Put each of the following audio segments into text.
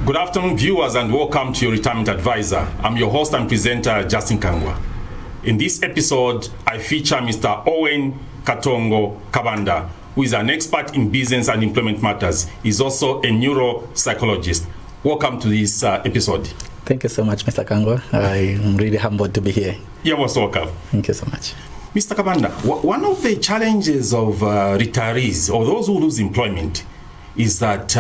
Good afternoon, viewers, and welcome to your Retirement Advisor. I'm your host and presenter, Justin Kangwa. In this episode, I feature Mr. Owen Katongo Kabanda, who is an expert in business and employment matters. He's also a neuropsychologist. Welcome to this episode. Thank you so much, Mr. Kangwa. I'm really humbled to be here. You're most welcome. Thank you so much. Mr. Kabanda, one of the challenges of retirees or those who lose employment is that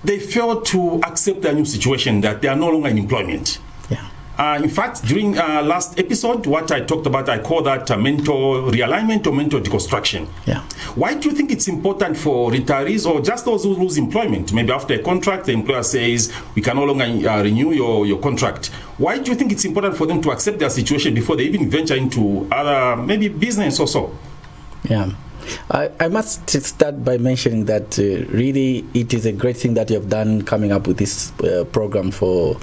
they fail to accept their new situation, that they are no longer in employment. Yeah. In fact, during last episode, what I talked about, I call that mental realignment or mental deconstruction. Yeah. Why do you think it's important for retirees or just those who lose employment? Maybe after a contract, the employer says, we can no longer renew your contract. Why do you think it's important for them to accept their situation before they even venture into other, maybe business or so? Yeah. I must start by mentioning that really it is a great thing that you have done coming up with this program for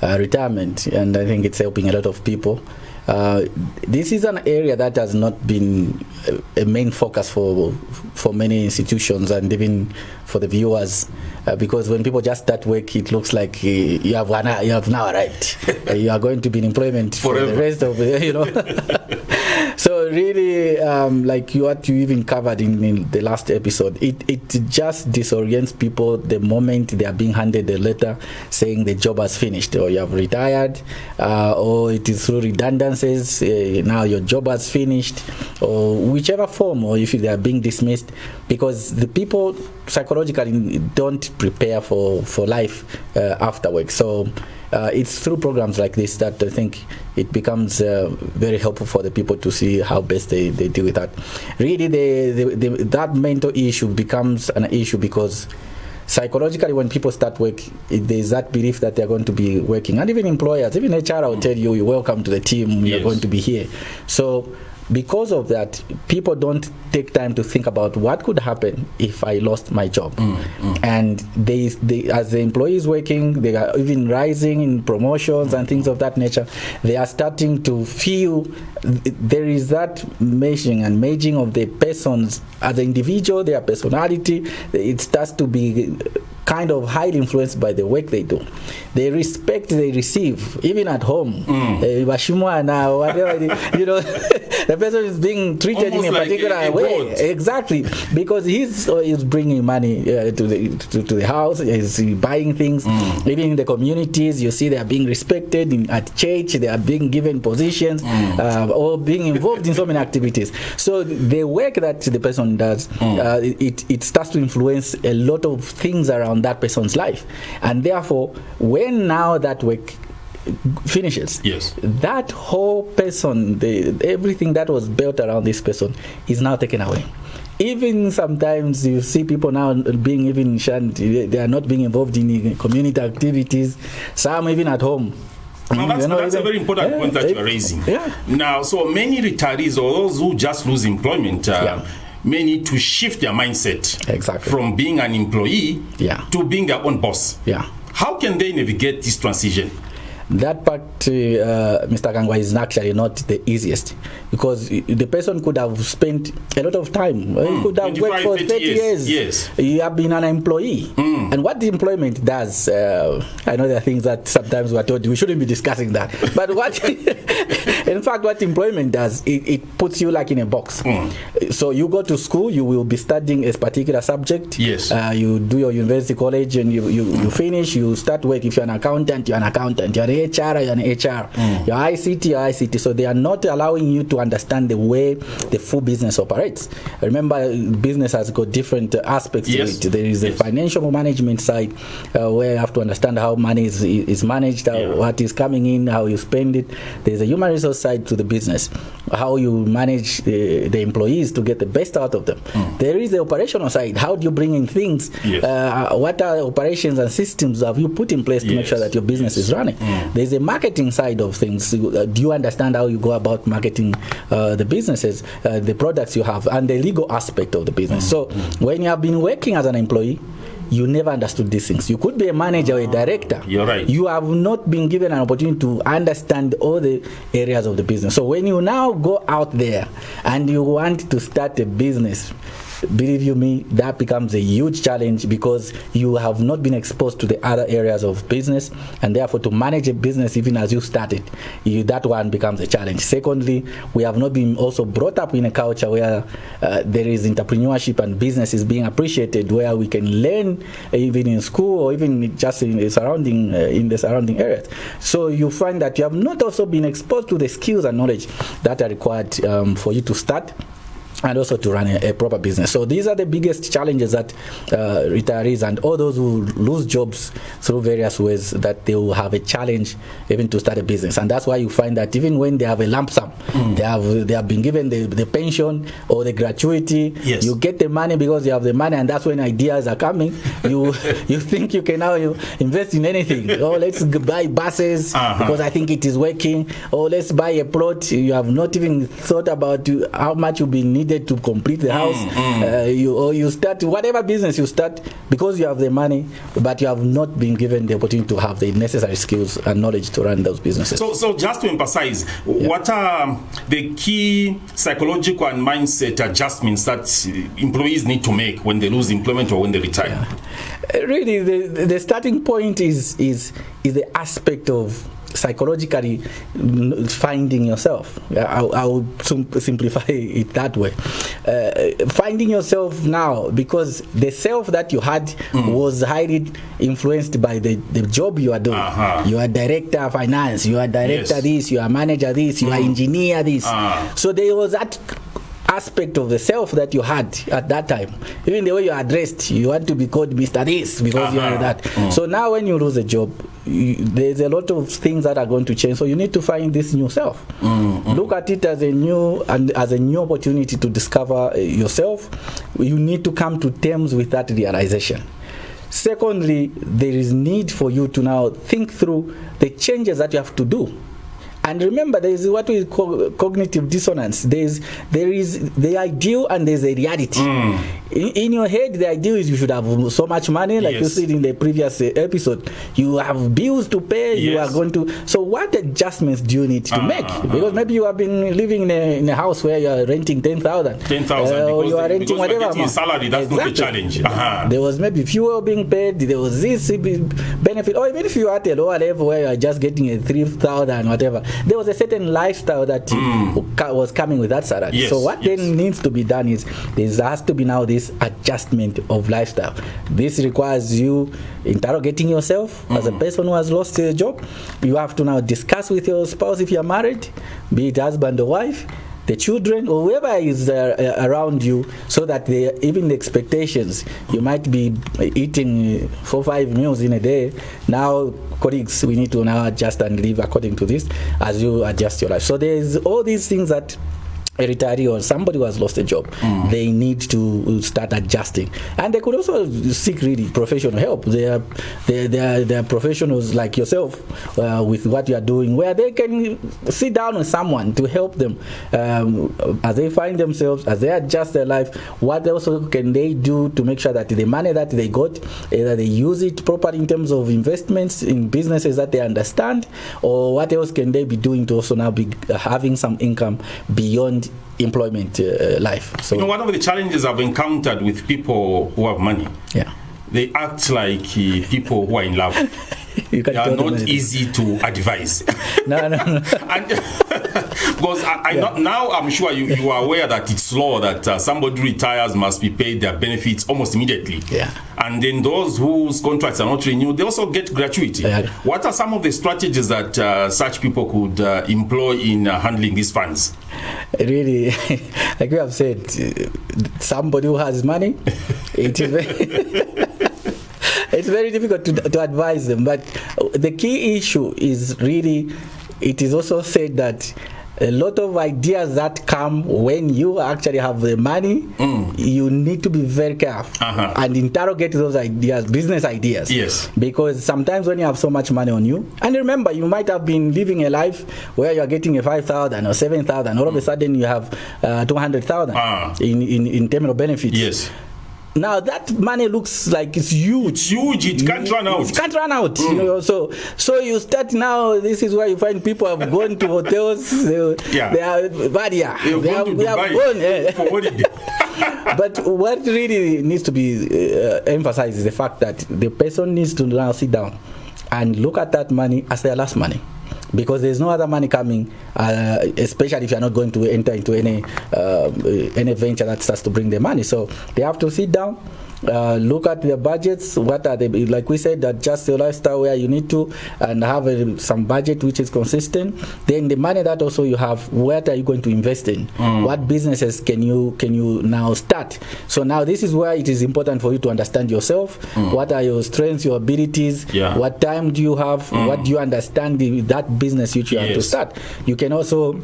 retirement, and I think it's helping a lot of people. This is an area that has not been a main focus for many institutions and even for the viewers, because when people just start work, it looks like you have now arrived. You are going to be in employment for the rest of the, So really, like what you even covered in the last episode, it just disorients people the moment they are being handed a letter saying the job has finished, or you have retired, or it is through redundancies, now your job has finished, or whichever form, or if they are being dismissed, because the people psychologically don't prepare for life after work. So it's through programs like this that I think it becomes very helpful for the people to see how best they deal with that. Really, that mental issue becomes an issue because psychologically, when people start work, there's that belief that they're going to be working. And even employers, even HR will tell you, you're welcome to the team, you're going to be here. So because of that, people don't take time to think about what could happen if I lost my job. And they as the employees working, they are even rising in promotions and things of that nature. They are starting to feel there is that merging of the persons as an individual, their personality. It starts to be kind of highly influenced by the work they do. The respect they receive, even at home, whatever, the person is being treated almost in a particular way. Exactly, because he's bringing money to the house, he's buying things. Even in the communities, you see they are being respected. At church, they are being given positions, or being involved in so many activities. So the work that the person does, it starts to influence a lot of things around that person's life, and therefore when now that work finishes, that whole person, everything that was built around this person is now taken away. Even sometimes you see people now being even shunned. They are not being involved in community activities, some even at home. Now that's a very important point that you are raising. Now, so many retirees or those who just lose employment may need to shift their mindset from being an employee to being their own boss. How can they navigate this transition? That part, Mr. Kangwa, is actually not the easiest, because the person could have spent a lot of time. He could have worked for 30 years. You have been an employee. And what the employment does, I know there are things that sometimes we are told we shouldn't be discussing that. But in fact, what employment does, it puts you like in a box. So you go to school, you will be studying a particular subject. You do your university college and you finish, you start work. If you're an accountant, you're an accountant. You're an HR, you're an HR. You're ICT, you're ICT. So they are not allowing you to understand the way the full business operates. Remember, business has got different aspects to it. There is a financial management side where you have to understand how money is managed, what is coming in, how you spend it. There's a human resource side to the business, how you manage the employees to get the best out of them. There is the operational side. How do you bring in things? What are operations and systems have you put in place to make sure that your business is running? There's a marketing side of things. Do you understand how you go about marketing the businesses, the products you have, and the legal aspect of the business? So when you have been working as an employee, you never understood these things. You could be a manager or a director. You're right. You have not been given an opportunity to understand all the areas of the business. So when you now go out there and you want to start a business, believe you me, that becomes a huge challenge because you have not been exposed to the other areas of business, and therefore to manage a business even as you started, that one becomes a challenge. Secondly, we have not been also brought up in a culture where there is entrepreneurship and business is being appreciated, where we can learn even in school or even just in the surrounding areas. So you find that you have not also been exposed to the skills and knowledge that are required for you to start and also to run a proper business. So these are the biggest challenges that retirees and all those who lose jobs through various ways, that they will have a challenge even to start a business. And that's why you find that even when they have a lump sum, they have been given the pension or the gratuity, yes. You get the money because you have the money, and that's when ideas are coming. You think you can now invest in anything. Oh, let's buy buses because I think it is working. Or let's buy a plot. You have not even thought about how much will be needed to complete the house. You start whatever business you start because you have the money, but you have not been given the opportunity to have the necessary skills and knowledge to run those businesses. So just to emphasize, what are the key psychological and mindset adjustments that employees need to make when they lose employment or when they retire? Really, the starting point is the aspect of psychologically finding yourself. I would simplify it that way. Finding yourself now, because the self that you had was highly influenced by the job you are doing. You are director of finance, you are director this, you are manager this, you are engineer this. So there was that aspect of the self that you had at that time. Even the way you are dressed, you want to be called Mr. This because you are that. So now when you lose a job, there's a lot of things that are going to change. So you need to find this new self. Look at it as a new opportunity to discover yourself. You need to come to terms with that realization. Secondly, there is need for you to now think through the changes that you have to do. And remember, there is what we call cognitive dissonance. There is the ideal and there's a reality. In your head, the ideal is you should have so much money, like you said in the previous episode. You have bills to pay. You are going to. So what adjustments do you need to make? Because maybe you have been living in a house where you are renting 10,000. 10,000. Or you are renting whatever amount. Salary. That's not a challenge. There was maybe fuel being paid. There was this benefit. Or even if you are at a lower level where you are just getting a 3,000 whatever. There was a certain lifestyle that was coming with that salary. So what then needs to be done is there has to be now this adjustment of lifestyle. This requires you interrogating yourself as a person who has lost a job. You have to now discuss with your spouse if you are married, be it husband or wife, the children or whoever is around you, so that even the expectations, you might be eating 4-5 meals in a day. Now, colleagues, we need to now adjust and live according to this as you adjust your life. So there's all these things that a retiree or somebody who has lost a job, they need to start adjusting, and they could also seek really professional help. There are professionals like yourself with what you are doing, where they can sit down with someone to help them as they find themselves, as they adjust their life. What also can they do to make sure that the money that they got, either they use it properly in terms of investments in businesses that they understand, or what else can they be doing to also now be having some income beyond employment life. So one of the challenges I've encountered with people who have money, they act like people who are in love. They are not easy to advise. No. And because now I'm sure you are aware that it's law that somebody retires must be paid their benefits almost immediately. And then those whose contracts are not renewed, they also get gratuity. What are some of the strategies that such people could employ in handling these funds? Really, like you have said, somebody who has money, it is it's very difficult to advise them. But the key issue is really, it is also said that a lot of ideas that come when you actually have the money, you need to be very careful and interrogate those ideas, business ideas. Because sometimes when you have so much money on you, and remember, you might have been living a life where you are getting a 5,000 or 7,000, all of a sudden you have 200,000 in terms of benefits. Now that money looks like it's huge. It's huge. It can't run out. It can't run out. You know, so you start now. This is why you find people have gone to hotels. They are bad. They have gone for holiday. But what really needs to be emphasized is the fact that the person needs to now sit down and look at that money as their last money. Because there's no other money coming, especially if you're not going to enter into any venture that starts to bring the money. So they have to sit down, look at their budgets. What are they? Like we said, adjust your lifestyle where you need to, and have some budget which is consistent. Then the money that also you have, what are you going to invest in? What businesses can you now start? So now this is where it is important for you to understand yourself. What are your strengths, your abilities? What time do you have? What do you understand that business which you have to start? You can also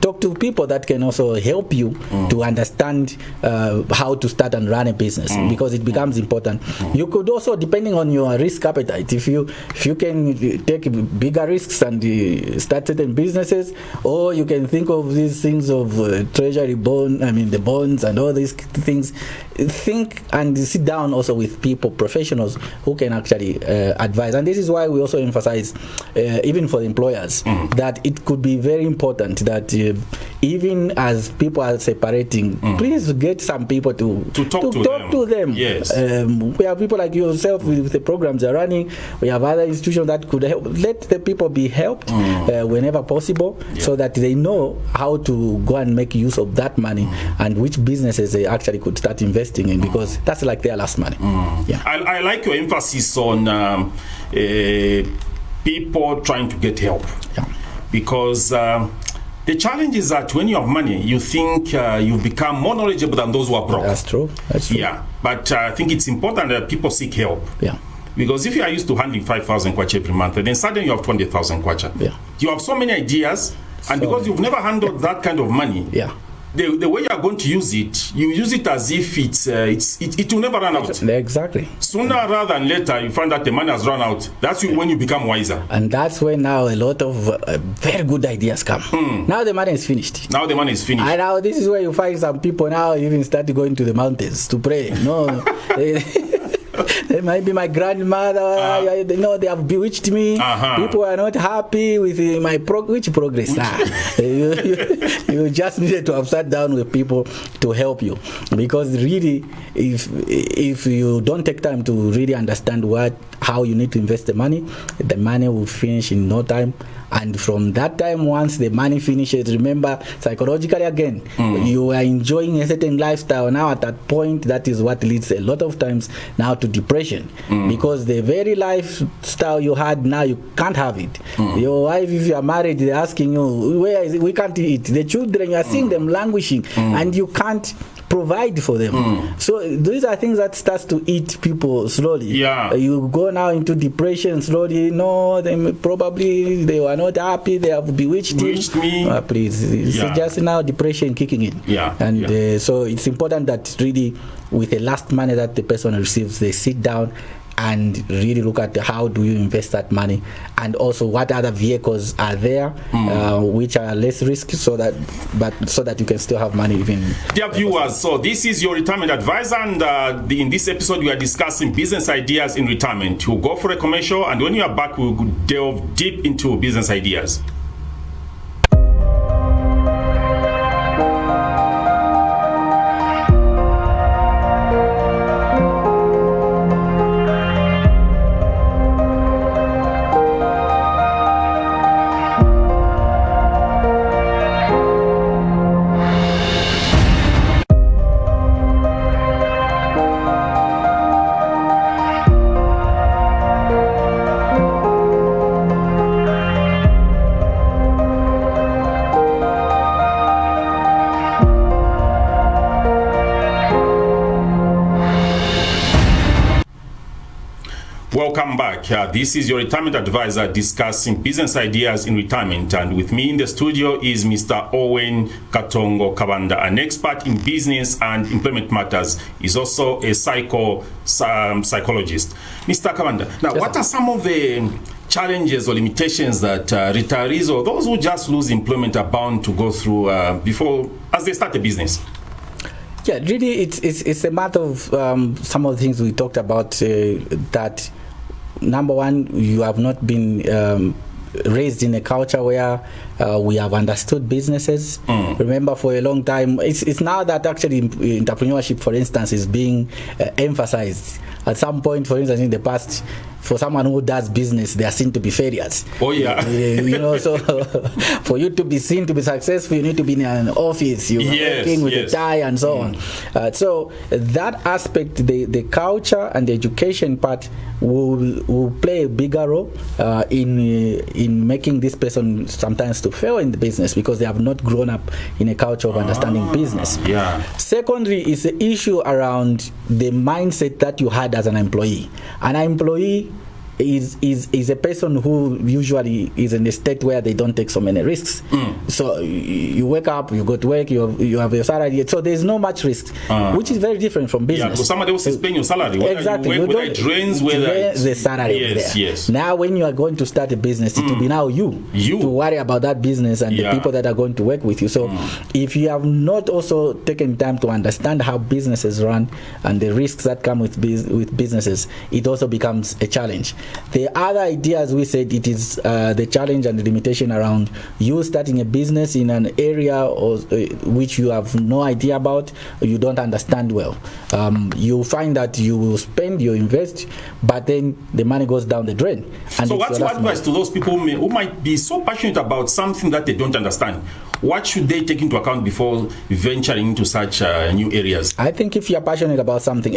talk to people that can also help you to understand how to start and run a business, because it becomes important. You could also, depending on your risk appetite, if you can take bigger risks and start certain businesses, or you can think of these things of treasury bond, the bonds and all these things. Think and sit down also with people, professionals who can actually advise. And this is why we also emphasize, even for the employers, that it could be very important that even as people are separating, please get some people to talk to them. Yes. We have people like yourself with the programs they're running. We have other institutions that could help. Let the people be helped whenever possible, so that they know how to go and make use of that money and which businesses they actually could start investing in, because that's like their last money. I like your emphasis on people trying to get help, because the challenge is that when you have money, you think you've become more knowledgeable than those who are broke. That's true. Yeah, but I think it's important that people seek help. Because if you are used to handling 5,000 kwacha every month, then suddenly you have 20,000 kwacha. You have so many ideas, and because you've never handled that kind of money, the way you are going to use it, you use it as if it will never run out. Exactly. Sooner rather than later, you find that the money has run out. That's when you become wiser. And that's when now a lot of very good ideas come. Now the money is finished. And now this is where you find some people now even start going to the mountains to pray. It might be my grandmother. They have bewitched me. People are not happy with my progress. You just needed to have sat down with people to help you, because really, if you don't take time to really understand how you need to invest the money will finish in no time. And from that time, once the money finishes, remember, psychologically again, you are enjoying a certain lifestyle. Now at that point, that is what leads a lot of times now to depression, because the very lifestyle you had, now you can't have it. Your wife, if you are married, they're asking you, where is it? We can't eat. The children, you are seeing them languishing, and you can't provide for them. So these are things that starts to eat people slowly. You go now into depression slowly. They were not happy, they have bewitched me. Please, it's just now depression kicking in. So it's important that really, with the last money that the person receives, they sit down and really look at how do you invest that money, and also what other vehicles are there which are less risky, so that you can still have money even. Dear viewers, so this is your retirement advisor, and in this episode we are discussing business ideas in retirement. We'll go for a commercial, and when we are back we'll delve deep into business ideas. Welcome back. This is your retirement advisor discussing business ideas in retirement, and with me in the studio is Mr. Owen Katongo Kabanda, an expert in business and employment matters. He's also a psychologist. Mr. Kabanda, now what are some of the challenges or limitations that retirees or those who just lose employment are bound to go through as they start a business? Yeah, really, it's a matter of some of the things we talked about. That number one, you have not been raised in a culture where we have understood businesses. Remember, for a long time, it's now that actually entrepreneurship, for instance, is being emphasized. At some point, for instance, in the past, for someone who does business, they are seen to be failures. Oh yeah. So for you to be seen to be successful, you need to be in an office, you are working with a tie and so on. So that aspect, the culture and the education part will play a bigger role in making this person sometimes to fail in the business, because they have not grown up in a culture of understanding business. Yeah. Secondly, is the issue around the mindset that you had as an employee. An employee is a person who usually is in a state where they don't take so many risks. So you wake up, you go to work, you have your salary, so there's no much risk, which is very different from business. Yeah, because somebody else is paying your salary. Exactly. You work, whether it drains, whether the salary. Yes. Now, when you are going to start a business, it will be now you to worry about that business and the people that are going to work with you. So if you have not also taken time to understand how businesses run and the risks that come with businesses, it also becomes a challenge. The other ideas we said, it is the challenge and the limitation around you starting a business in an area which you have no idea about, or you don't understand well. You find that you will spend, you invest, but then the money goes down the drain. And so what's your advice to those people who might be so passionate about something that they don't understand? What should they take into account before venturing into such new areas? I think if you're passionate about something,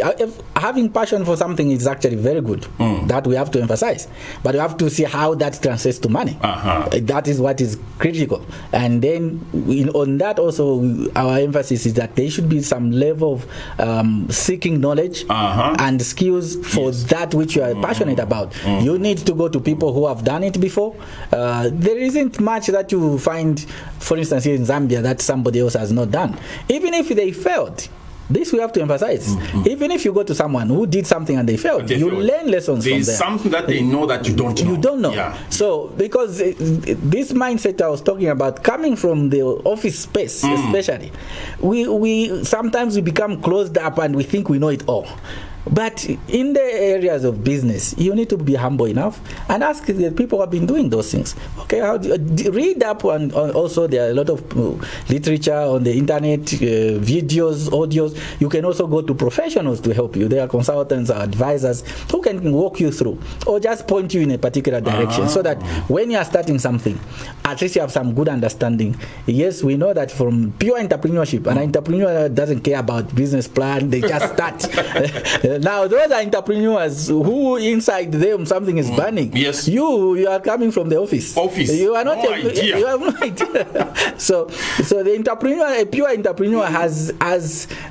having passion for something is actually very good. That we have to emphasize. But you have to see how that translates to money. That is what is critical. And then on that also, our emphasis is that there should be some level of seeking knowledge and skills for that which you are passionate about. You need to go to people who have done it before. There isn't much that you find, for instance, here in Zambia, that somebody else has not done. Even if they failed, this we have to emphasize. Even if you go to someone who did something and they failed, you learn lessons from there. There's something that they know that you don't know. You don't know. Yeah. So, because this mindset I was talking about, coming from the office space especially, we sometimes we become closed up and we think we know it all. But in the areas of business, you need to be humble enough and ask the people who have been doing those things. Okay, how do you read up on also there are a lot of literature on the internet, videos, audios. You can also go to professionals to help you. There are consultants or advisors who can walk you through or just point you in a particular direction, so that when you are starting something, at least you have some good understanding. Yes, we know that from pure entrepreneurship, an entrepreneur doesn't care about business plan, they just start. Now, those are entrepreneurs who inside them something is burning. Yes. You are coming from the office. You are not. You have no idea. So the entrepreneur, a pure entrepreneur, has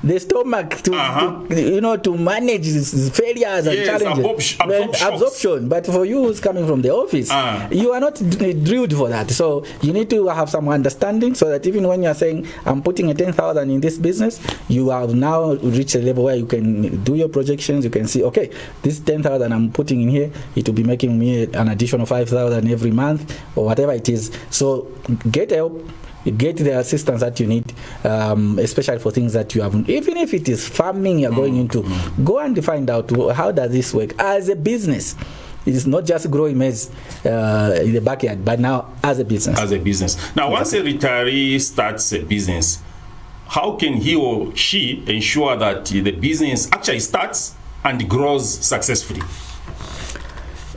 the stomach to manage failures and challenges. Absorption. But for you who's coming from the office, you are not drilled for that. So you need to have some understanding, so that even when you are saying, I'm putting a 10,000 in this business, you have now reached a level where you can do your projections. You can see, okay, this 10,000 I'm putting in here, it will be making me an additional 5,000 every month or whatever it is. So get help. Get the assistance that you need, especially for things that you haven't. Even if it is farming you're going into, go and find out how does this work as a business. It's not just growing maize in the backyard, but now as a business. As a business. Now, once a retiree starts a business, how can he or she ensure that the business actually starts and grows successfully?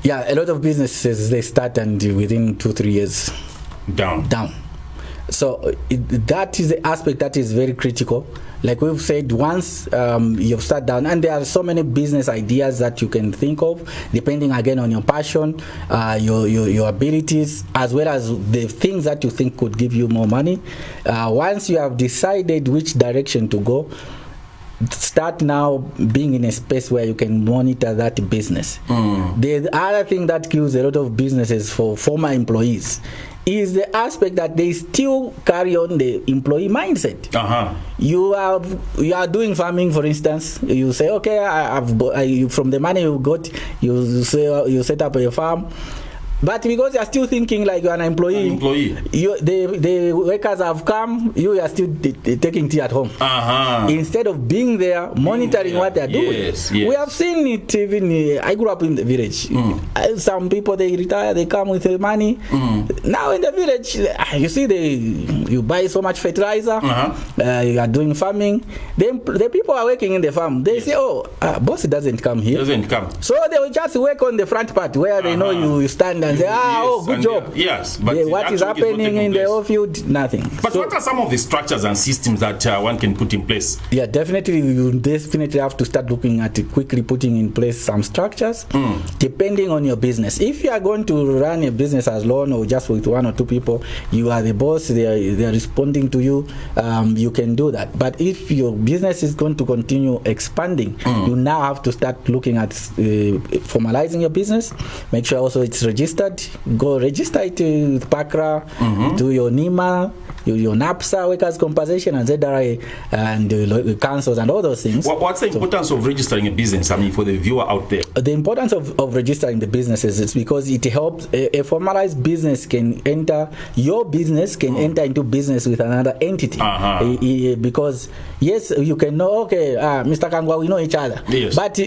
Yeah, a lot of businesses, they start and within 2-3 years down. So that is the aspect that is very critical. Like we've said, once you've sat down, and there are so many business ideas that you can think of, depending again on your passion, your abilities, as well as the things that you think could give you more money. Once you have decided which direction to go, start now being in a space where you can monitor that business. The other thing that kills a lot of businesses for former employees is the aspect that they still carry on the employee mindset. You are doing farming, for instance. You say, okay, from the money you got, you set up a farm. But because you are still thinking like you are an employee, the workers have come, you are still taking tea at home. Instead of being there, monitoring what they are doing. Yes. We have seen it even, I grew up in the village. Some people, they retire, they come with the money. Now in the village, you see, you buy so much fertilizer, you are doing farming. The people are working in the farm. They say, boss doesn't come here. So they will just work on the front part where they know you stand and say, good job. But what is happening in the oil field? Nothing. But what are some of the structures and systems that one can put in place? Yeah, definitely. You definitely have to start looking at it, quickly putting in place some structures, depending on your business. If you are going to run a business as alone or just with one or two people, you are the boss, they are responding to you, you can do that. But if your business is going to continue expanding, you now have to start looking at formalizing your business. Make sure also it's registered. Go register it with PACRA, do your NEMA, your NAPSA, workers' compensation, and ZRA, and the councils and all those things. What's the importance of registering a business? I mean, for the viewer out there. The importance of registering the businesses is because it helps a formalized business can enter, your business can enter into business with another entity. Because, yes, you can know, okay, Mr. Kangwa, we know each other. Yes. But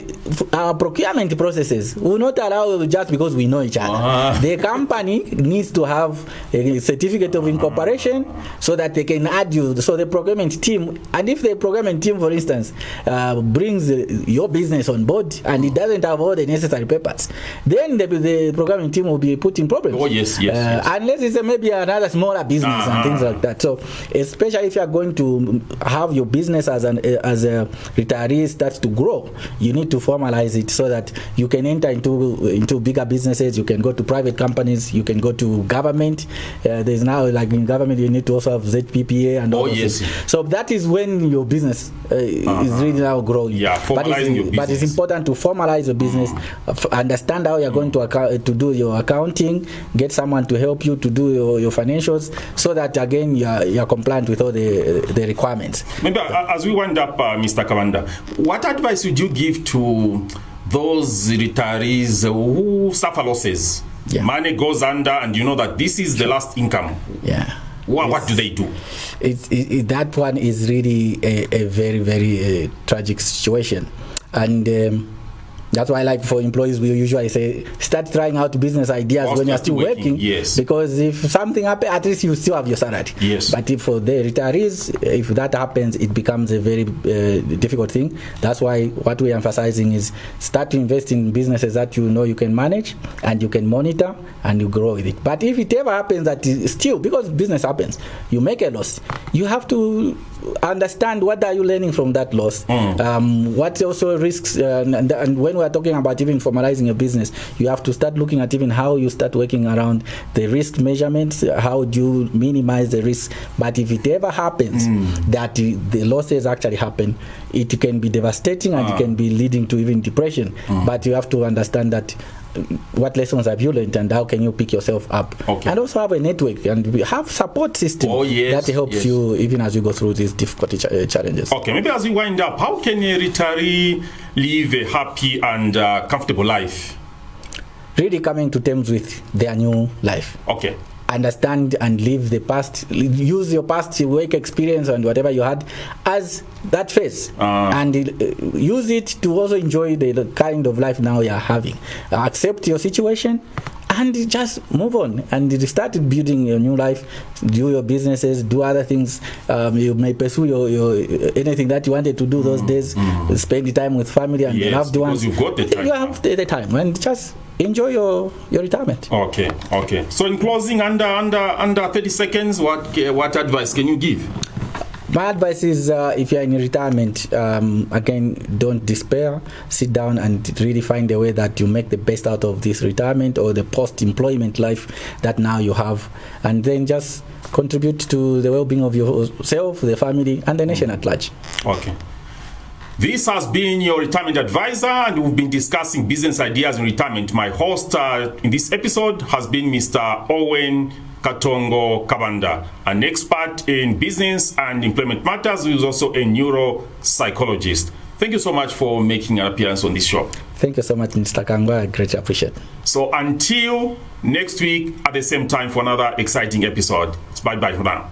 our procurement processes will not allow just because we know each other. The company needs to have a certificate of incorporation so that they can add you. So the procurement team, and if the procurement team, for instance, brings your business on board and it doesn't have all the necessary papers, then the procurement team will be put in problems. Yes. Unless it's maybe another smaller business and things like that. So especially if you are going to have your business as a retiree starts to grow, you need to formalize it so that you can enter into bigger businesses. You can go to private companies, you can go to government. There's now, like in government, you need to also have ZPPA and all those things. So that is when your business is really now growing. Formalizing your business. But it's important to formalize your business, understand how you're going to do your accounting, get someone to help you to do your financials, so that again you're compliant with all the requirements. Maybe as we wind up, Mr. Kabanda, what advice would you give to those retirees who suffer losses? Money goes under, and you know that this is the last income. What do they do? That one is really a very, very tragic situation. And that's why, like, for employees, we usually say, start trying out business ideas when you're still working. Because if something happens, at least you still have your salary. But if for the retirees, if that happens, it becomes a very difficult thing. That's why what we're emphasizing is start to invest in businesses that you know you can manage and you can monitor and you grow with it. But if it ever happens that still, because business happens, you make a loss, you have to understand what are you learning from that loss. What also risks, and when we're talking about even formalizing a business, you have to start looking at even how you start working around the risk measurements, how do you minimize the risk. But if it ever happens that the losses actually happen, it can be devastating and it can be leading to even depression. But you have to understand that what lessons have you learned and how can you pick yourself up, and also have a network and have support system that helps you even as you go through these difficult challenges. Maybe as we wind up, how can a retiree live a happy and comfortable life? Really coming to terms with their new life. Understand and live the past, use your past work experience and whatever you had as that phase, and use it to also enjoy the kind of life now you're having. Accept your situation and just move on and start building your new life. Do your businesses, do other things. You may pursue your anything that you wanted to do those days. Spend time with family and your loved ones. You've got the time. You have the time, and just enjoy your retirement. So in closing, under 30 seconds, what advice can you give? My advice is, if you're in retirement, again, don't despair. Sit down and really find a way that you make the best out of this retirement or the post-employment life that now you have, and then just contribute to the well-being of yourself, the family, and the nation at large. This has been your retirement advisor, and we've been discussing business ideas in retirement. My host in this episode has been Mr. Owen Katongo Kabanda, an expert in business and employment matters, who is also a neuropsychologist. Thank you so much for making an appearance on this show. Thank you so much, Mr. Kangwa. I greatly appreciate it. So until next week at the same time for another exciting episode, it's bye-bye for now.